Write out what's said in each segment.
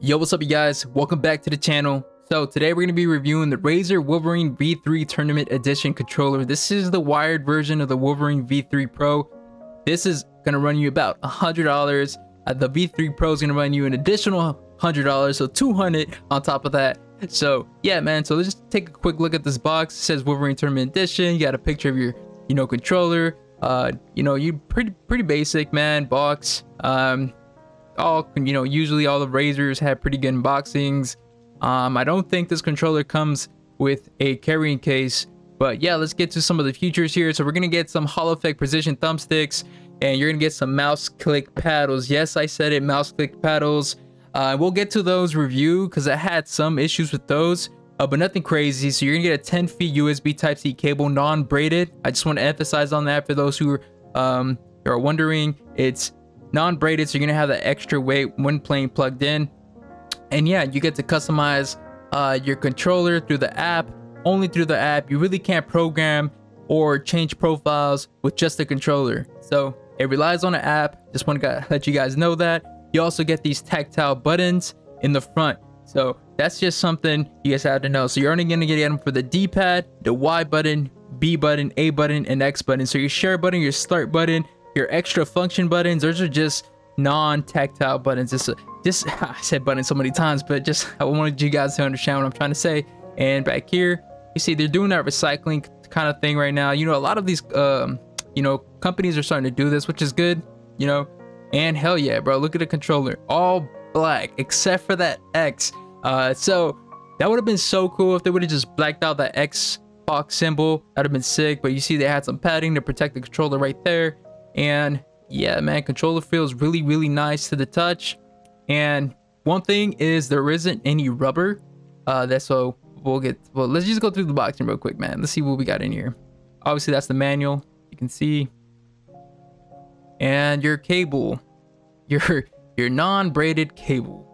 Yo, what's up you guys? Welcome back to the channel. So today we're going to be reviewing the Razer Wolverine V3 Tournament Edition controller. This is the wired version of the Wolverine V3 Pro. This is going to run you about $100. The V3 Pro is going to run you an additional $100, so $200 on top of that. So yeah, man, so let's just take a quick look at this box. It says Wolverine Tournament Edition. You got a picture of your, controller. You pretty basic, man, box. Usually all the Razers have pretty good unboxings. I don't think this controller comes with a carrying case, but yeah, let's get to some of the features here. So we're gonna get some EFFECT Precision Thumbsticks, and you're gonna get some mouse click paddles. Yes, I said it, mouse click paddles. We'll get to those review because I had some issues with those, but nothing crazy. So you're gonna get a 10 feet USB Type-C cable, non-braided. I just want to emphasize on that for those who are wondering. It's non-braided, so you're gonna have that extra weight when playing plugged in. And yeah, you get to customize your controller through the app. Only through the app. You really can't program or change profiles with just the controller, so it relies on the app. Just want to let you guys know that. You also get these tactile buttons in the front, so that's just something you guys have to know. So you're only gonna get them for the D-pad, the Y button, B button, A button, and X button. So your share button, your start button, your extra function buttons, those are just non-tactile buttons. I said button so many times, but just I wanted you guys to understand what I'm trying to say. And back here, you see they're doing that recycling kind of thing right now. A lot of these companies are starting to do this, which is good. And hell yeah, bro, look at the controller, all black except for that X. So that would have been so cool if they would have just blacked out that Xbox symbol. That'd have been sick. But you see they had some padding to protect the controller right there. And yeah, man, controller feels really nice to the touch. And one thing is there isn't any rubber. Let's just go through the box real quick, man. Let's see what we got in here. Obviously that's the manual, you can see. And your cable, your non-braided cable.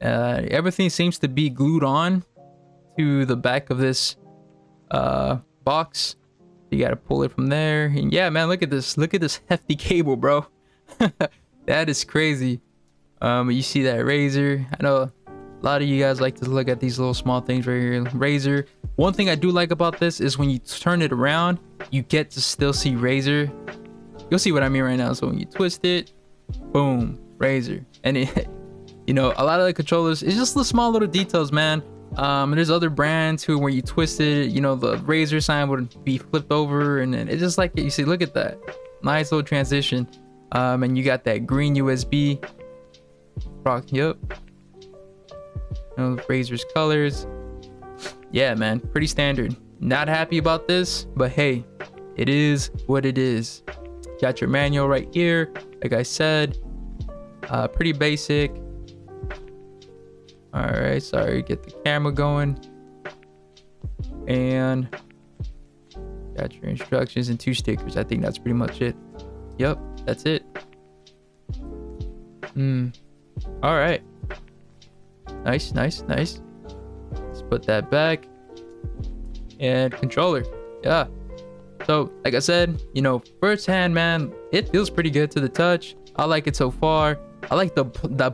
Everything seems to be glued on to the back of this box. You gotta pull it from there. And yeah, man, look at this hefty cable, bro. That is crazy. You see that Razer. I know a lot of you guys like to look at these little small things right here. Razer. One thing I do like about this is when you turn it around, you get to still see Razer. You'll see what I mean right now. So when you twist it, boom, Razer. And it, a lot of the controllers, it's just the small little details, man. There's other brands who, when you twist it, the Razer sign would be flipped over, and then it's just like, you see, look at that nice little transition. And you got that green USB. Yep. Razer's colors. Yeah, man, pretty standard. Not happy about this, but hey, it is what it is. Got your manual right here, like I said. Pretty basic. All right, sorry, get the camera going. And got your instructions and 2 stickers. I think that's pretty much it. Yep, that's it. All right. Nice. Let's put that back. And controller. Yeah. So, like I said, first hand, man, it feels pretty good to the touch. I like it so far. I like the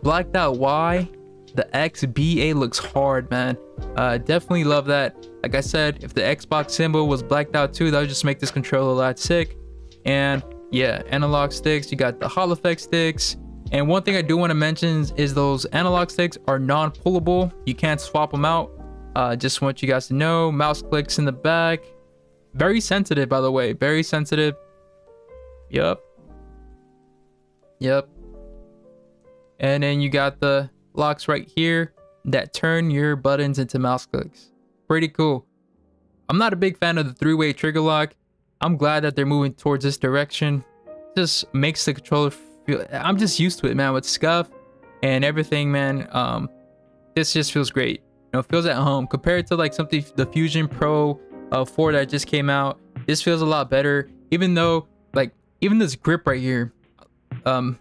blacked out Y. The XBA looks hard, man. Definitely love that. Like I said, if the Xbox symbol was blacked out too, that would just make this controller a lot sick. And yeah, analog sticks. You got the EFFECT sticks. And one thing I do want to mention is those analog sticks are non-pullable. You can't swap them out. Just want you guys to know. Mouse clicks in the back. Very sensitive, by the way. Very sensitive. Yep. And then you got the locks right here that turn your buttons into mouse clicks. Pretty cool. I'm not a big fan of the 3-way trigger lock. I'm glad that they're moving towards this direction. Just makes the controller feel, I'm just used to it, man, with scuff and everything, man. This just feels great. Feels at home compared to like something, the Fusion Pro 4 that just came out. This feels a lot better, even though even this grip right here.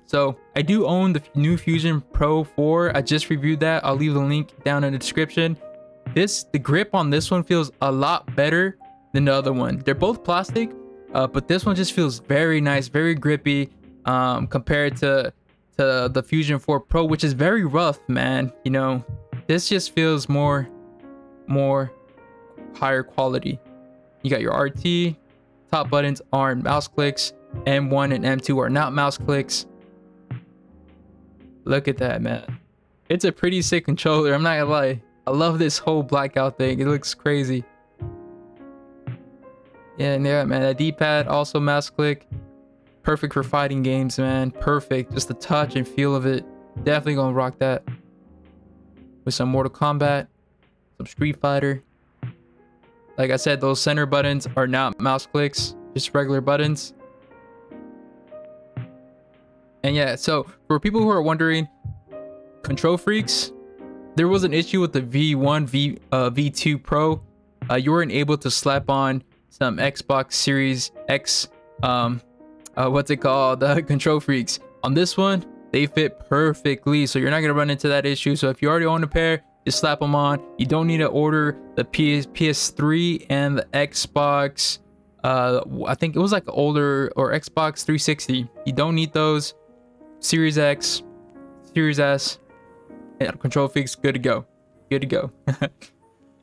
So I do own the new Fusion Pro 4. I just reviewed that. I'll leave the link down in the description. The grip on this one feels a lot better than the other one. They're both plastic, but this one just feels very nice, very grippy, compared to to the Fusion 4 Pro, which is very rough, man. You know, this just feels more higher quality. You got your RT, top buttons are mouse clicks, M1 and M2 are not mouse clicks. Look at that, man. It's a pretty sick controller, I'm not gonna lie. I love this whole blackout thing, it looks crazy. Yeah, and yeah, man, that D-pad also mouse click. Perfect for fighting games, man. Perfect, just the touch and feel of it. Definitely gonna rock that with some Mortal Kombat, some Street Fighter. Like I said, those center buttons are not mouse clicks, just regular buttons. And yeah, so for people who are wondering, control freaks, there was an issue with the V2 Pro. You weren't able to slap on some Xbox Series X, what's it called, control freaks. On this one, they fit perfectly, so you're not gonna run into that issue. So if you already own a pair, just slap them on. You don't need to order the PS3 and the Xbox. I think it was like older, or Xbox 360. You don't need those. Series X, Series S, and control freaks, good to go. Good to go.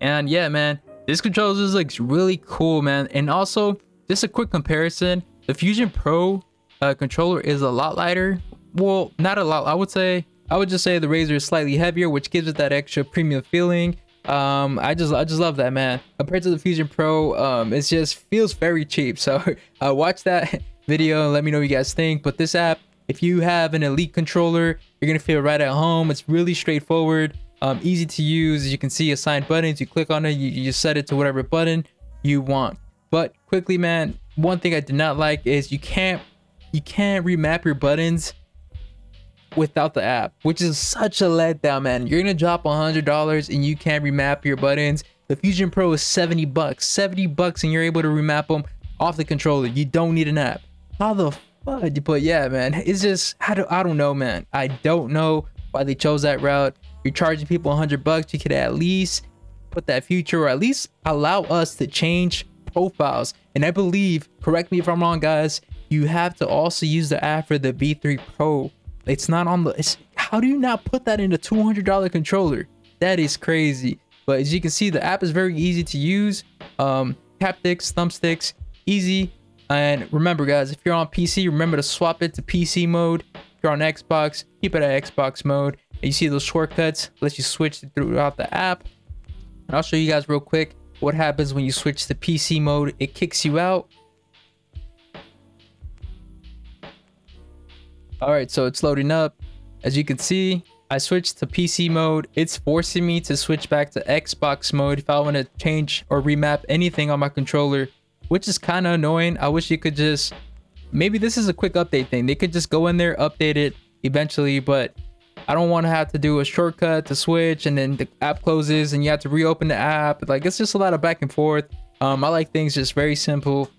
And yeah, man, this controller just looks really cool, man. And also, just a quick comparison, the Fusion Pro controller is a lot lighter. Well, not a lot, I would just say the Razer is slightly heavier, which gives it that extra premium feeling. I just love that, man. Compared to the Fusion Pro, it just feels very cheap. So watch that video and let me know what you guys think. But this app, if you have an Elite controller, you're gonna feel right at home. It's really straightforward, easy to use. As you can see, assigned buttons, you click on it, you just set it to whatever button you want. But quickly, man, one thing I did not like is you can't remap your buttons without the app, which is such a letdown, man. You're gonna drop $100 and you can't remap your buttons. The Fusion Pro is 70 bucks, and you're able to remap them off the controller. You don't need an app. How the fuck? But yeah, man, it's just, I don't know, man. I don't know why they chose that route. You're charging people $100. You could at least put that feature, or at least allow us to change profiles. And I believe, correct me if I'm wrong, guys, you have to also use the app for the V3 Pro. It's not on the, how do you not put that in a $200 controller? That is crazy. But as you can see, the app is very easy to use. Haptics, thumbsticks, easy. And remember, guys, if you're on PC, remember to swap it to PC mode. If you're on Xbox, keep it at Xbox mode. And you see those shortcuts, lets you switch throughout the app. And I'll show you guys real quick what happens when you switch to PC mode. It kicks you out. All right, so it's loading up. As you can see, I switched to PC mode. It's forcing me to switch back to Xbox mode if I want to change or remap anything on my controller, which is kind of annoying. I wish you could just, maybe this is a quick update thing. They could just go in there, update it eventually, but I don't want to have to do a shortcut to switch and then the app closes and you have to reopen the app. Like, it's just a lot of back and forth. I like things just very simple.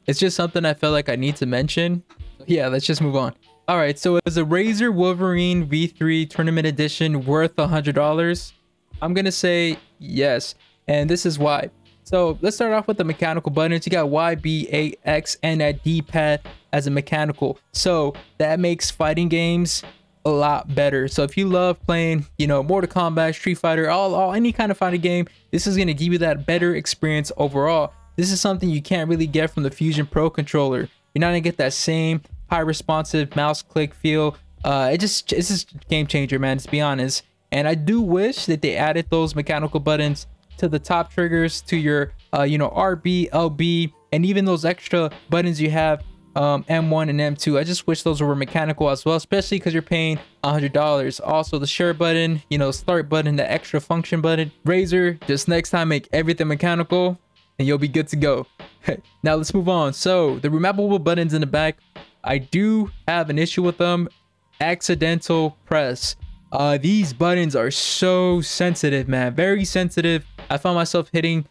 It's just something I felt like I need to mention. Yeah, let's just move on. All right, so is a Razer Wolverine V3 Tournament Edition worth $100? I'm gonna say yes, and this is why. So let's start off with the mechanical buttons. You got Y, B, A, X, and that D-pad as a mechanical. So that makes fighting games a lot better. So if you love playing, you know, Mortal Kombat, Street Fighter, any kind of fighting game, this is gonna give you that better experience overall. This is something you can't really get from the Fusion Pro controller. You're not gonna get that same high responsive mouse click feel. It's just a game changer, man, to be honest. And I do wish that they added those mechanical buttons to the top triggers, to your you know, RB, LB, and even those extra buttons you have, M1 and M2. I just wish those were mechanical as well, especially because you're paying $100. Also the share button, you know, start button, the extra function button. Razer, just next time make everything mechanical and you'll be good to go. Now let's move on. So the remappable buttons in the back, I do have an issue with them. Accidental press. These buttons are so sensitive, man, very sensitive. I found myself hitting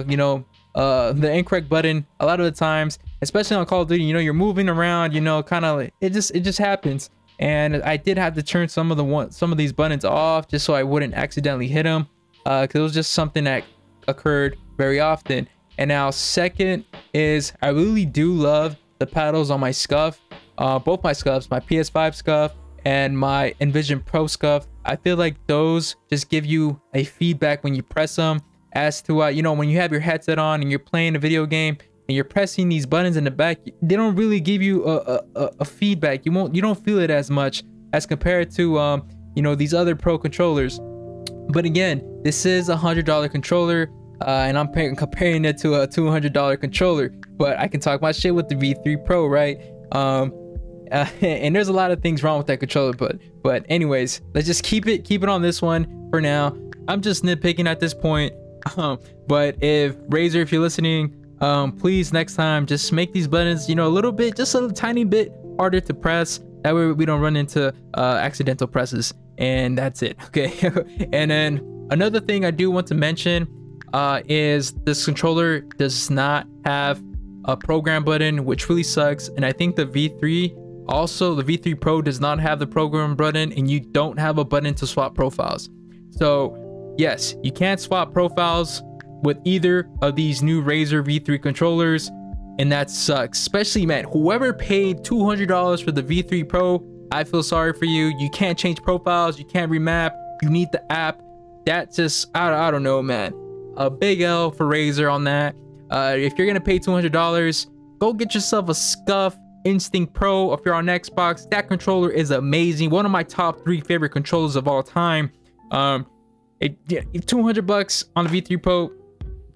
you know, the incorrect button a lot of the times, especially on Call of Duty. You know, you're moving around, you know, kind of like it just happens. And I did have to turn some of these buttons off just so I wouldn't accidentally hit them, because it was just something that occurred very often. And now second is, I really do love the paddles on my scuff, both my scuffs, my PS5 scuff and my Envision Pro scuff. I feel like those just give you a feedback when you press them as to you know, when you have your headset on and you're playing a video game and you're pressing these buttons in the back, they don't really give you a feedback. You don't feel it as much as compared to you know, these other Pro controllers. But again, this is a $100 controller, and I'm comparing it to a $200 controller. But I can talk my shit with the V3 Pro, right? And there's a lot of things wrong with that controller, but anyways, let's just keep it on this one for now. I'm just nitpicking at this point. But if Razer, if you're listening, please next time just make these buttons, you know, a little bit, just a tiny bit harder to press. That way we don't run into accidental presses. And that's it. Okay. And then another thing I do want to mention is this controller does not have a program button, which really sucks. And I think the V3 also, the V3 Pro does not have the program button, and you don't have a button to swap profiles. So yes, you can't swap profiles with either of these new Razer V3 controllers, and that sucks. Especially, man, whoever paid $200 for the V3 Pro, I feel sorry for you. You can't change profiles, you can't remap, you need the app. That just, I don't know, man. A big L for Razer on that. If you're gonna pay $200, go get yourself a Scuff Instinct Pro. If you're on Xbox, that controller is amazing. One of my top 3 favorite controllers of all time. $200 on the V3 Pro,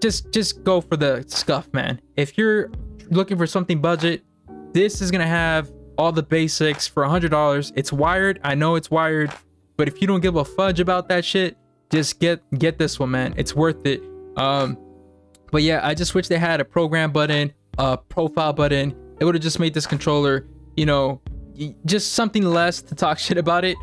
just go for the Scuff, man. If you're looking for something budget, this is gonna have all the basics for $100. It's wired, I know it's wired, but if you don't give a fudge about that shit, just get this one, man. It's worth it. But yeah, I just wish they had a program button, a profile button. It would have just made this controller, you know, just something less to talk shit about it.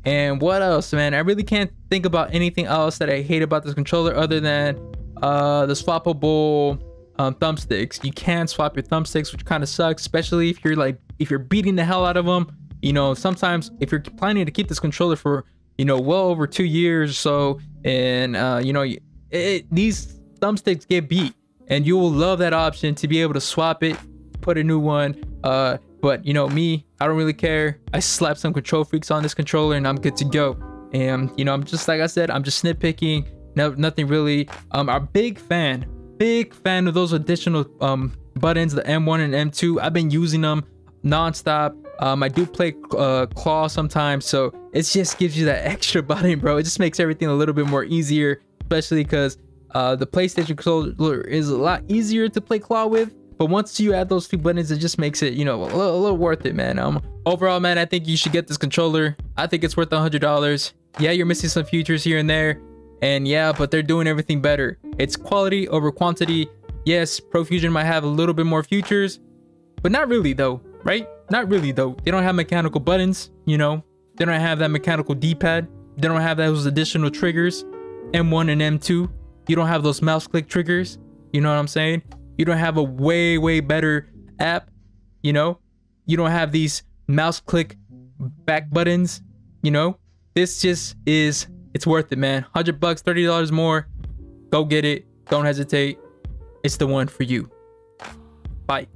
And what else, man? I really can't think about anything else that I hate about this controller other than the swappable thumbsticks. You can swap your thumbsticks, which kind of sucks, especially if you're beating the hell out of them. You know, sometimes if you're planning to keep this controller for, you know, well over 2 years or so, and you know, these thumbsticks get beat, and you will love that option to be able to swap it, put a new one. But you know me, I don't really care. I slap some control freaks on this controller and I'm good to go. And you know, I'm just, like I said, I'm just nitpicking. No, nothing really. I'm a big fan of those additional buttons, the M1 and M2. I've been using them non-stop. I do play claw sometimes, so it just gives you that extra button, bro. It just makes everything a little bit more easier, especially because the PlayStation controller is a lot easier to play claw with. But once you add those 2 buttons, it just makes it, you know, a little worth it, man. Overall, man, I think you should get this controller. I think it's worth $100. Yeah, you're missing some features here and there, and yeah, but they're doing everything better. It's quality over quantity. Yes, Profusion might have a little bit more features, but not really though, right? Not really though. They don't have mechanical buttons, you know. They don't have that mechanical D-pad. They don't have those additional triggers, M1 and M2. You don't have those mouse click triggers. You know what I'm saying? You don't have a way better app. You know, you don't have these mouse click back buttons. You know, this just is, it's worth it, man. $100, $30 more. Go get it. Don't hesitate. It's the one for you. Bye.